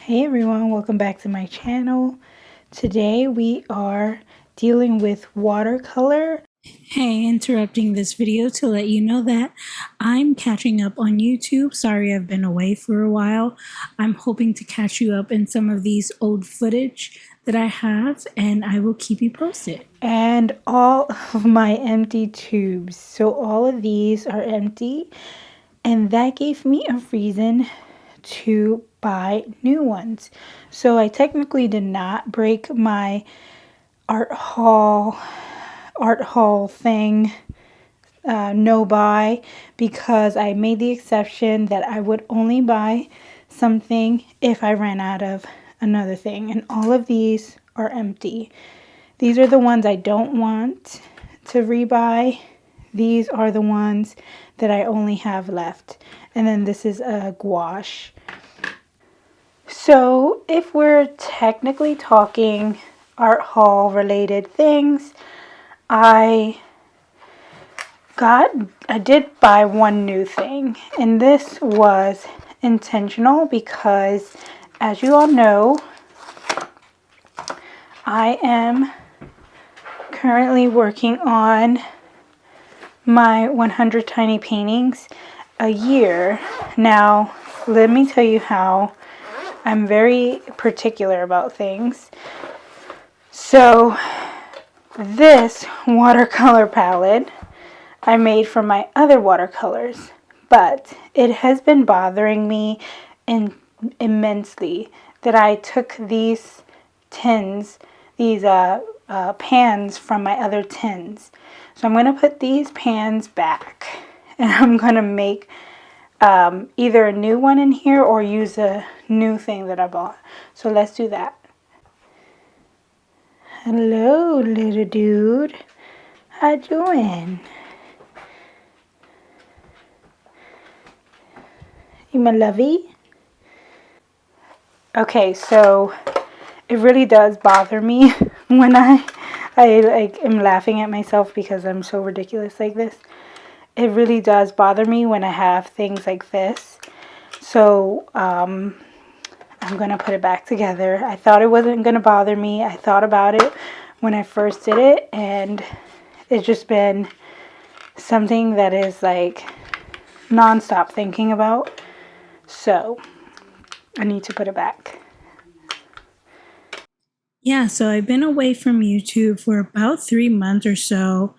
Hey everyone, welcome back to my channel. Today we are dealing with watercolor. Hey, interrupting this video to let you know that I'm catching up on YouTube. Sorry I've been away for a while. I'm hoping to catch you up in some of these old footage that I have, and I will keep you posted. And all of my empty tubes. So all of these are empty, and that gave me a reason to buy new ones. So I technically did not break my art haul thing no buy, because I made the exception that I would only buy something if I ran out of another thing, and all of these are empty. These are the ones I don't want to rebuy. These are the ones that I only have left. And then this is a gouache. So if we're technically talking art haul related things, I did buy one new thing, and this was intentional because, as you all know, I am currently working on my 100 tiny paintings a year. Now, let me tell you how I'm very particular about things. So, this watercolor palette I made from my other watercolors, but it has been bothering me immensely that I took these tins, these pans from my other tins. So I'm going to put these pans back, and I'm going to make either a new one in here or use a new thing that I bought. So let's do that. Hello, little dude. How you doing? You my lovey? Okay, so it really does bother me when I am laughing at myself because I'm so ridiculous like this. It really does bother me when I have things like this. So I'm gonna put it back together. I thought it wasn't gonna bother me. I thought about it when I first did it, and it's just been something that is like non-stop thinking about. So I need to put it back. Yeah, so I've been away from YouTube for about 3 months or so,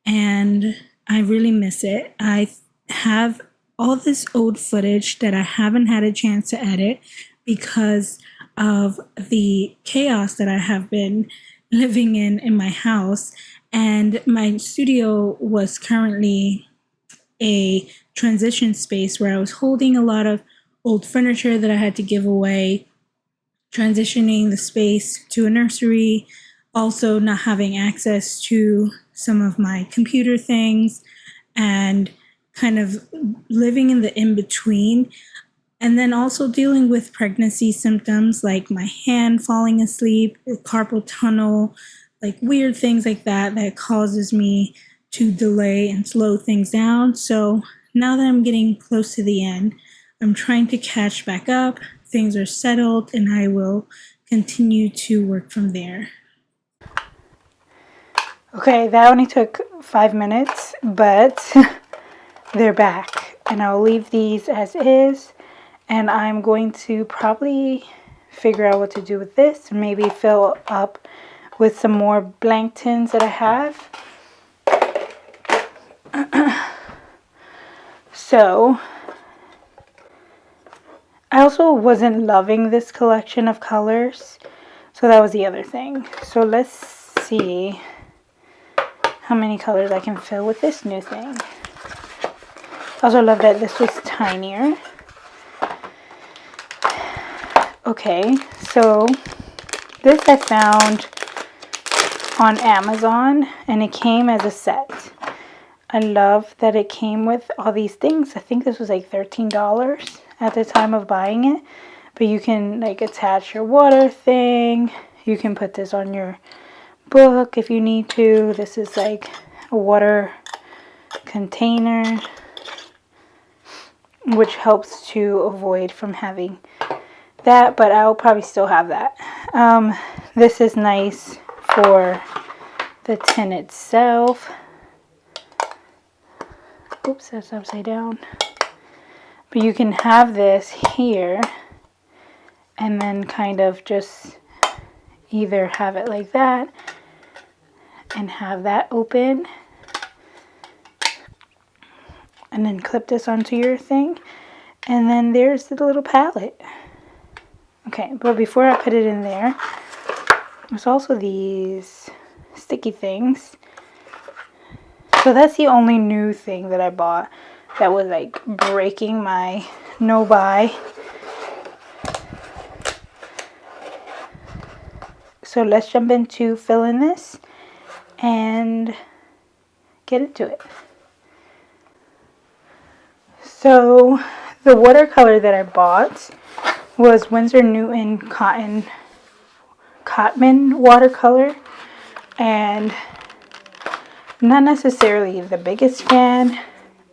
and I really miss it. I have all this old footage that I haven't had a chance to edit because of the chaos that I have been living in my house. And my studio was currently a transition space where I was holding a lot of old furniture that I had to give away, transitioning the space to a nursery, also not having access to some of my computer things, and kind of living in the in-between. And then also dealing with pregnancy symptoms like my hand falling asleep, carpal tunnel, like weird things like that that causes me to delay and slow things down. So now that I'm getting close to the end, I'm trying to catch back up. Things are settled, and I will continue to work from there. Okay, that only took 5 minutes, but they're back, and I'll leave these as is, and I'm going to probably figure out what to do with this, and maybe fill up with some more blank tins that I have. So I also wasn't loving this collection of colors, so that was the other thing. So let's see how many colors I can fill with this new thing. I also love that this was tinier. Okay, so this I found on Amazon, and it came as a set. I love that it came with all these things. I think this was like $13 at the time of buying it. But you can like attach your water thing. You can put this on your book if you need to. This is like a water container, which helps to avoid from having that, but I'll probably still have that. This is nice for the tin itself. Oops, that's upside down. But you can have this here and then kind of just either have it like that and have that open and then clip this onto your thing, and then there's the little palette. Okay, but before I put it in there, there's also these sticky things. So that's the only new thing that I bought that was like breaking my no buy. So let's jump into filling this and get into it. So the watercolor that I bought was Winsor Newton Cotman watercolor, and I'm not necessarily the biggest fan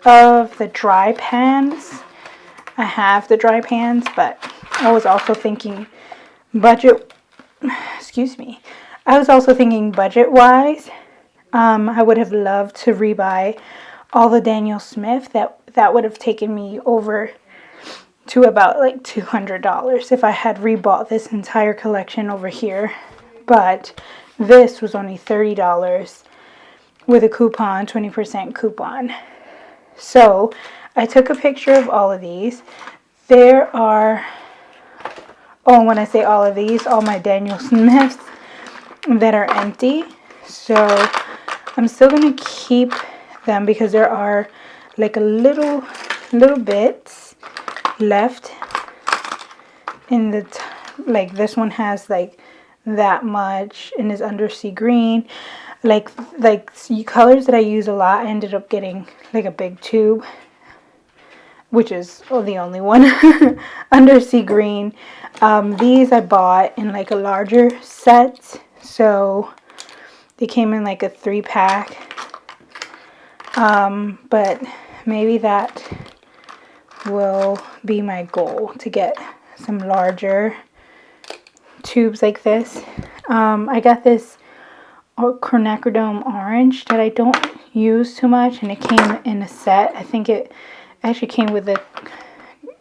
of the dry pans. I have the dry pans, but I was also thinking budget wise. I would have loved to rebuy all the Daniel Smith. That would have taken me over to about like $200 if I had rebought this entire collection over here. But this was only $30 with a coupon, 20% coupon. So I took a picture of all of these. There are, oh, when I say all of these, all my Daniel Smiths that are empty. So I'm still going to keep them because there are like a little bits left in the like this one has like that much and is undersea green. Like colors that I use a lot, I ended up getting like a big tube, which is the only one. Undersea green. These I bought in like a larger set, so they came in like a 3-pack. But maybe that will be my goal, to get some larger tubes like this. I got this quinacridone orange that I don't use too much, and it came in a set. I think it actually came with the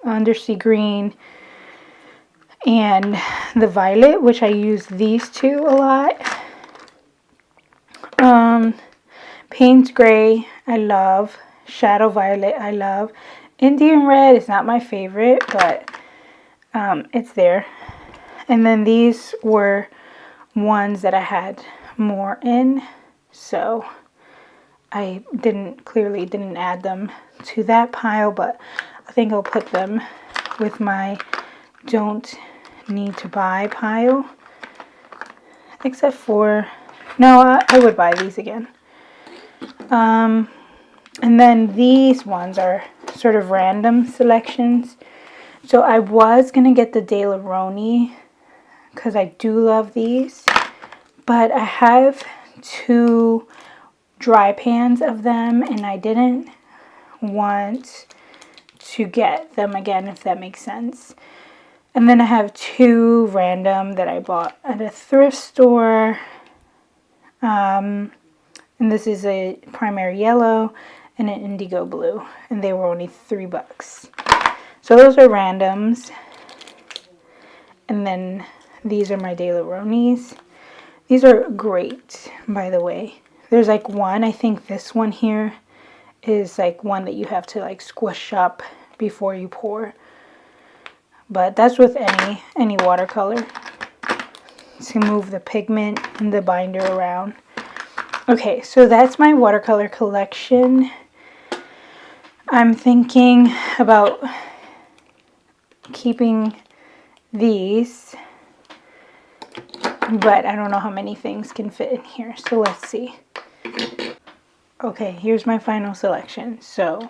undersea green and the violet, which I use these two a lot. Payne's Gray, I love. Shadow Violet, I love. Indian Red is not my favorite, but it's there. And then these were ones that I had more in, so I clearly didn't add them to that pile, but I think I'll put them with my don't need to buy pile. Except for, no, I would buy these again. And then these ones are sort of random selections. So I was going to get the De La Roni because I do love these. But I have 2 dry pans of them, and I didn't want to get them again, if that makes sense. And then I have 2 random that I bought at a thrift store. And this is a primary yellow and an indigo blue, and they were only $3. So those are randoms. And then these are my De La Ronis. These are great, by the way. There's like one, I think this one here is like one that you have to like squish up before you pour. But that's with any watercolor, to move the pigment and the binder around. Okay, so that's my watercolor collection. I'm thinking about keeping these, but I don't know how many things can fit in here, so let's see. Okay, here's my final selection. So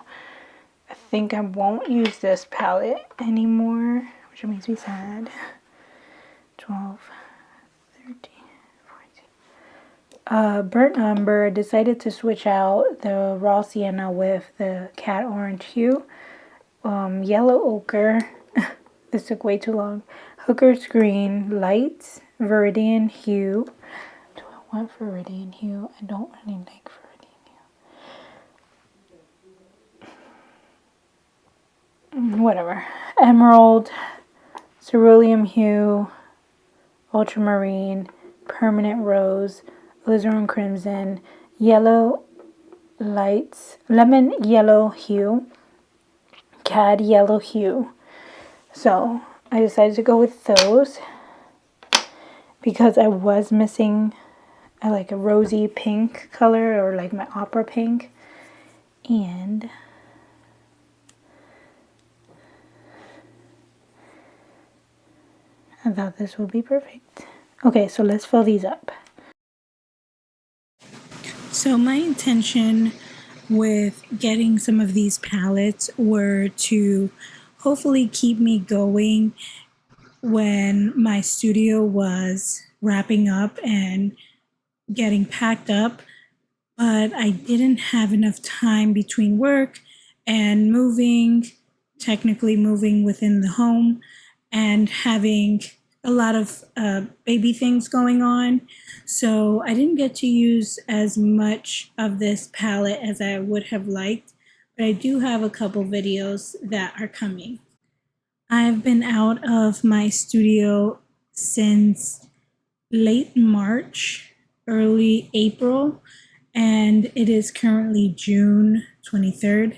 I think I won't use this palette anymore, which makes me sad. 12, 13, 14. Burnt Umber. I decided to switch out the raw sienna with the cat orange hue. Yellow ochre. This took way too long. Hooker's Green, Lights, Viridian Hue. Do I want Viridian Hue? I don't really like Viridian Hue. Whatever. Emerald, Cerulean Hue, Ultramarine, Permanent Rose, Alizarin Crimson, Yellow Lights, Lemon Yellow Hue, Cad Yellow Hue. So I decided to go with those because I was missing like a rosy pink color, or like my opera pink, and I thought this would be perfect. Okay, so let's fill these up. So my intention with getting some of these palettes were to hopefully keep me going when my studio was wrapping up and getting packed up, but I didn't have enough time between work and technically moving within the home, and having a lot of baby things going on. So I didn't get to use as much of this palette as I would have liked, but I do have a couple videos that are coming. I've been out of my studio since late March, early April, and it is currently June 23rd.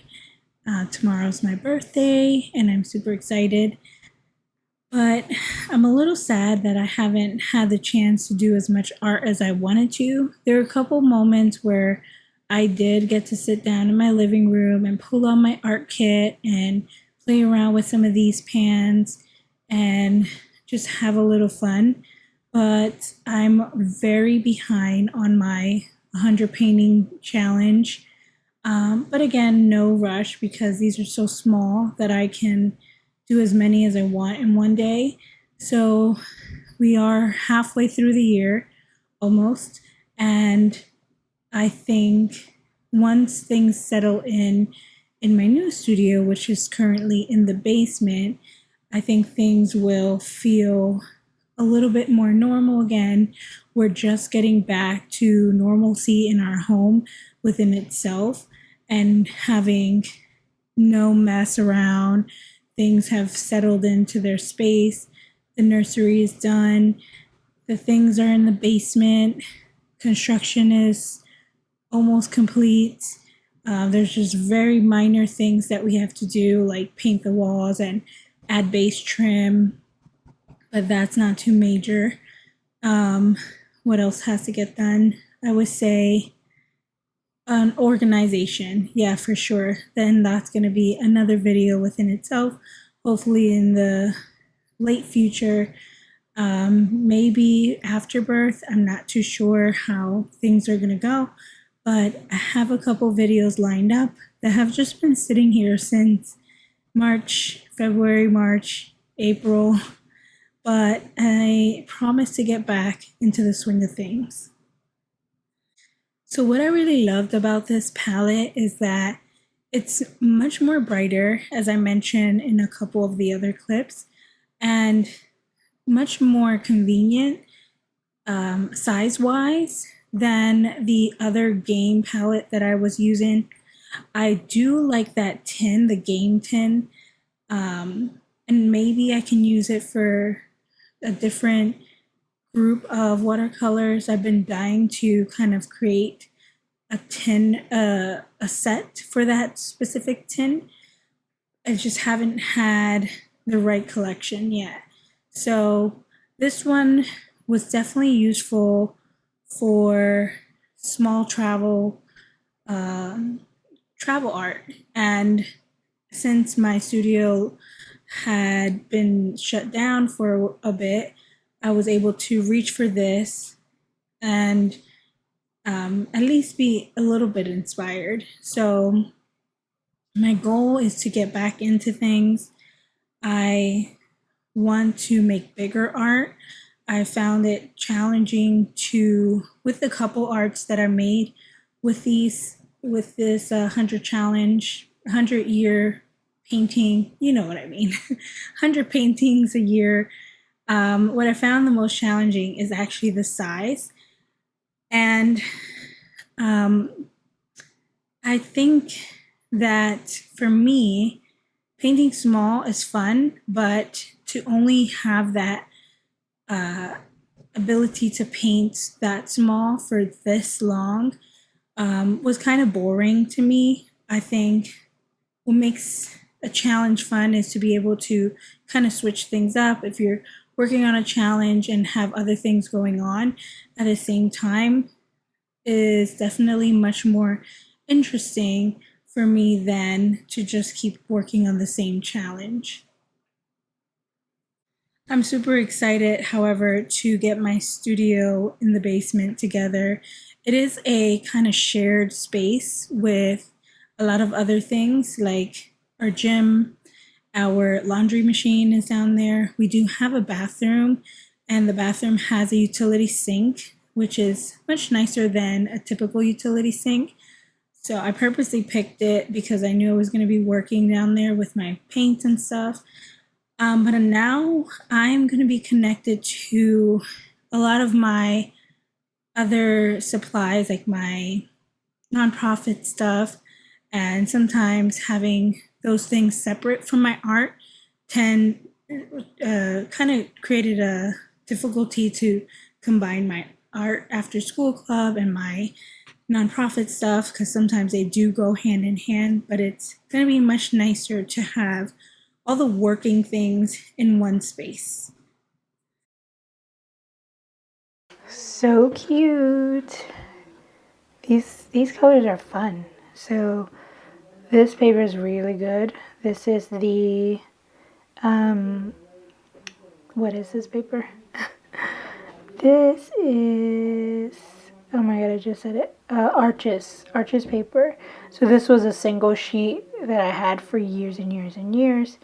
Tomorrow's my birthday, and I'm super excited. But I'm a little sad that I haven't had the chance to do as much art as I wanted to. There are a couple moments where I did get to sit down in my living room and pull out my art kit and play around with some of these pans and just have a little fun. But I'm very behind on my 100 painting challenge. But again, no rush because these are so small that I can do as many as I want in one day. So we are halfway through the year, almost. And I think once things settle in my new studio, which is currently in the basement, I think things will feel a little bit more normal again. We're just getting back to normalcy in our home within itself and having no mess around. Things have settled into their space. The nursery is done. The things are in the basement. Construction is almost complete. There's just very minor things that we have to do, like paint the walls and add base trim, but that's not too major. What else has to get done? I would say an organization. Yeah, for sure. Then that's going to be another video within itself, hopefully in the late future. Maybe after birth. I'm not too sure how things are going to go, but I have a couple videos lined up that have just been sitting here since February, March, April, but I promise to get back into the swing of things. So what I really loved about this palette is that it's much more brighter, as I mentioned in a couple of the other clips, and much more convenient size-wise than the other game palette that I was using. I do like that tin, the game tin, and maybe I can use it for a different group of watercolors. I've been dying to kind of create a tin, a set for that specific tin. I just haven't had the right collection yet. So this one was definitely useful for small travel art. And since my studio had been shut down for a bit, I was able to reach for this and at least be a little bit inspired. So my goal is to get back into things. I want to make bigger art. I found it challenging with the couple arts that I made with this 100 challenge, 100 year painting, you know what I mean, 100 paintings a year. What I found the most challenging is actually the size. And um, I think that for me, painting small is fun, but to only have that uh, ability to paint that small for this long was kind of boring to me. I think what makes a challenge fun is to be able to kind of switch things up. If you're working on a challenge and have other things going on at the same time, is definitely much more interesting for me than to just keep working on the same challenge. I'm super excited, however, to get my studio in the basement together. It is a kind of shared space with a lot of other things like our gym, our laundry machine is down there. We do have a bathroom, and the bathroom has a utility sink, which is much nicer than a typical utility sink. So I purposely picked it because I knew I was going to be working down there with my paint and stuff. But now I'm going to be connected to a lot of my other supplies, like my nonprofit stuff, and sometimes having those things separate from my art tend kind of created a difficulty to combine my art after school club and my nonprofit stuff, because sometimes they do go hand in hand, but it's going to be much nicer to have all the working things in one space. So cute. These colors are fun. So this paper is really good. This is the what is this paper? This is, oh my god, I just said it. Arches paper. So this was a single sheet that I had for years and years and years,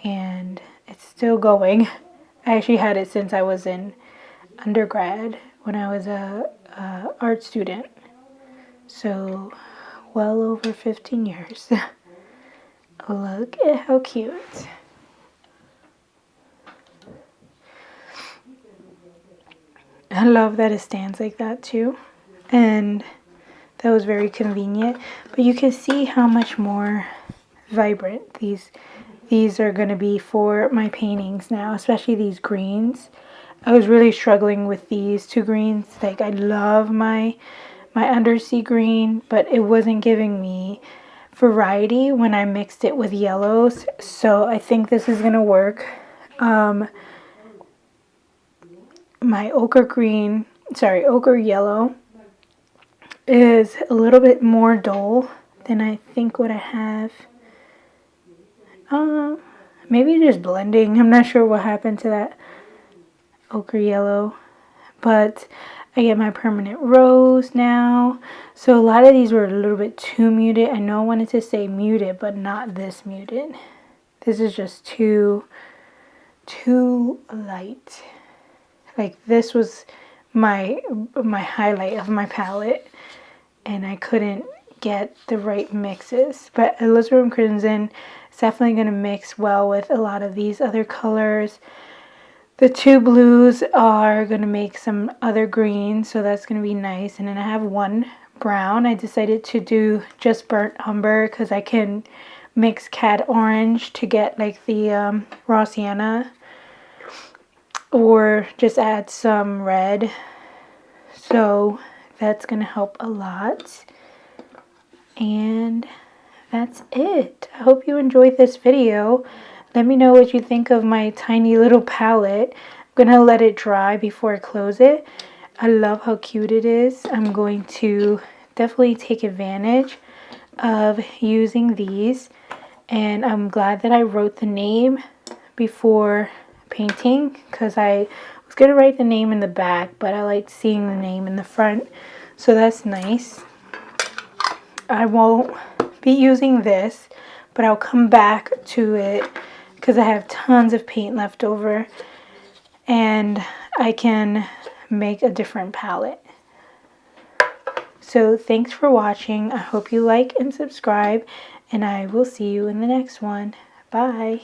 and it's still going. I actually had it since I was in undergrad when I was a art student. So well over 15 years. Look at how cute. I love that it stands like that too. And that was very convenient. But you can see how much more vibrant these are going to be for my paintings now, especially these greens. I was really struggling with these two greens. Like, I love my undersea green, but it wasn't giving me variety when I mixed it with yellows. So I think this is going to work. My ochre yellow is a little bit more dull than I think what I have. Maybe just blending. I'm not sure what happened to that ochre yellow. But I get my permanent rose now. So a lot of these were a little bit too muted. I know I wanted to say muted, but not this muted. This is just too light. Like, this was my highlight of my palette, and I couldn't get the right mixes. But Alizarin Crimson is definitely going to mix well with a lot of these other colors. The two blues are going to make some other greens, so that's going to be nice. And then I have one brown. I decided to do just burnt umber because I can mix cad orange to get like the raw sienna, or just add some red. So that's going to help a lot. And that's it. I hope you enjoyed this video. Let me know what you think of my tiny little palette. I'm going to let it dry before I close it. I love how cute it is. I'm going to definitely take advantage of using these. And I'm glad that I wrote the name before painting, because I was going to write the name in the back, but I like seeing the name in the front. So that's nice. I won't be using this, but I'll come back to it because I have tons of paint left over and I can make a different palette. So thanks for watching. I hope you like and subscribe, and I will see you in the next one. Bye.